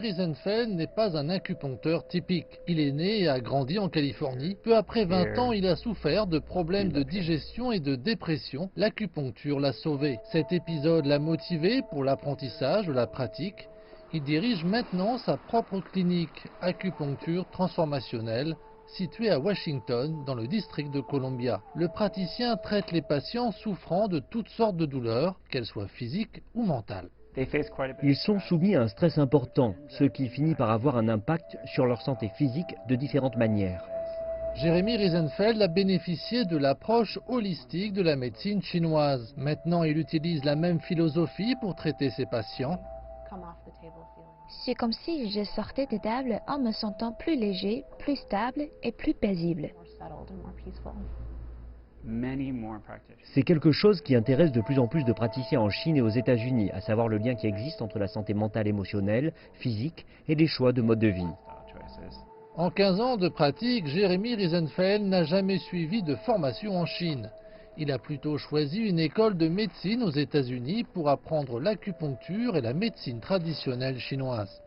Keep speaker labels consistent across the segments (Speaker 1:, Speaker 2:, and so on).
Speaker 1: Riesenfeld n'est pas un acupuncteur typique. Il est né et a grandi en Californie. Peu après 20 ans, il a souffert de problèmes de digestion et de dépression. L'acupuncture l'a sauvé. Cet épisode l'a motivé pour l'apprentissage de la pratique. Il dirige maintenant sa propre clinique acupuncture transformationnelle située à Washington, dans le district de Columbia. Le praticien traite les patients souffrant de toutes sortes de douleurs, qu'elles soient physiques ou mentales.
Speaker 2: Ils sont soumis à un stress important, ce qui finit par avoir un impact sur leur santé physique de différentes manières.
Speaker 1: Jeremy Riesenfeld a bénéficié de l'approche holistique de la médecine chinoise. Maintenant, il utilise la même philosophie pour traiter ses patients.
Speaker 3: C'est comme si je sortais de table en me sentant plus léger, plus stable et plus paisible.
Speaker 2: C'est quelque chose qui intéresse de plus en plus de praticiens en Chine et aux États-Unis, à savoir le lien qui existe entre la santé mentale, émotionnelle, physique et les choix de mode de vie.
Speaker 1: En 15 ans de pratique, Jeremy Riesenfeld n'a jamais suivi de formation en Chine. Il a plutôt choisi une école de médecine aux États-Unis pour apprendre l'acupuncture et la médecine traditionnelle chinoise.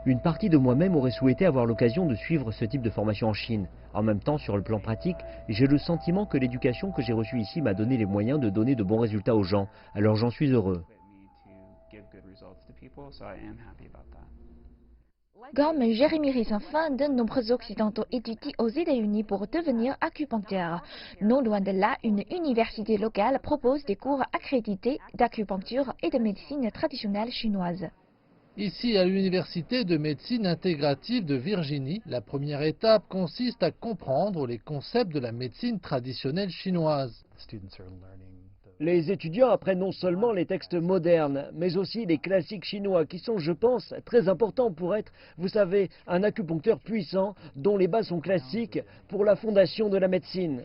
Speaker 2: Une partie de moi-même aurait souhaité avoir l'occasion de suivre ce type de formation en Chine. En même temps, sur le plan pratique, j'ai le sentiment que l'éducation que j'ai reçue ici m'a donné les moyens de donner de bons résultats aux gens. Alors j'en suis heureux.
Speaker 3: Comme Jeremy Riesenfeld, de nombreux Occidentaux étudient aux États-Unis pour devenir acupuncteurs. Non loin de là, une université locale propose des cours accrédités d'acupuncture et de médecine traditionnelle chinoise.
Speaker 1: Ici, à l'Université de médecine intégrative de Virginie, la première étape consiste à comprendre les concepts de la médecine traditionnelle chinoise.
Speaker 2: Les étudiants apprennent non seulement les textes modernes, mais aussi les classiques chinois qui sont, je pense, très importants pour être, vous savez, un acupuncteur puissant dont les bases sont classiques pour la fondation de la médecine.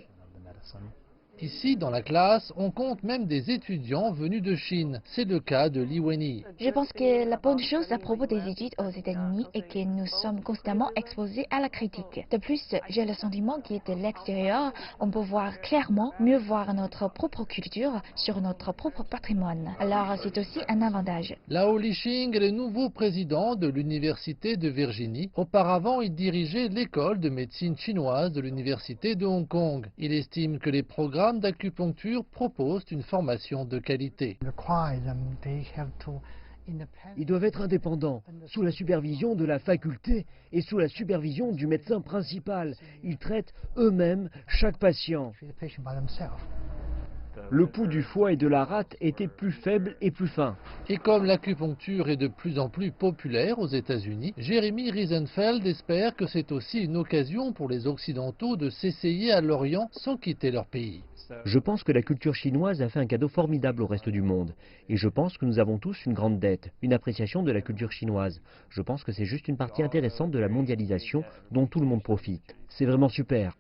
Speaker 1: Ici, dans la classe, on compte même des étudiants venus de Chine. C'est le cas de Li Wenyi.
Speaker 3: Je pense que la bonne chose à propos des études aux États-Unis est que nous sommes constamment exposés à la critique. De plus, j'ai le sentiment que de l'extérieur, on peut voir clairement, mieux voir notre propre culture sur notre propre patrimoine. Alors c'est aussi un avantage.
Speaker 1: Lao Lixing est le nouveau président de l'Université de Virginie. Auparavant, il dirigeait l'école de médecine chinoise de l'Université de Hong Kong. Il estime que les programmes d'acupuncture proposent une formation de qualité.
Speaker 2: Ils doivent être indépendants, sous la supervision de la faculté et sous la supervision du médecin principal. Ils traitent eux-mêmes chaque patient. Le pouls du foie et de la rate était plus faible et plus fin.
Speaker 1: Et comme l'acupuncture est de plus en plus populaire aux États-Unis, Jeremy Riesenfeld espère que c'est aussi une occasion pour les Occidentaux de s'essayer à l'Orient sans quitter leur pays.
Speaker 2: Je pense que la culture chinoise a fait un cadeau formidable au reste du monde. Et je pense que nous avons tous une grande dette, une appréciation de la culture chinoise. Je pense que c'est juste une partie intéressante de la mondialisation dont tout le monde profite. C'est vraiment super.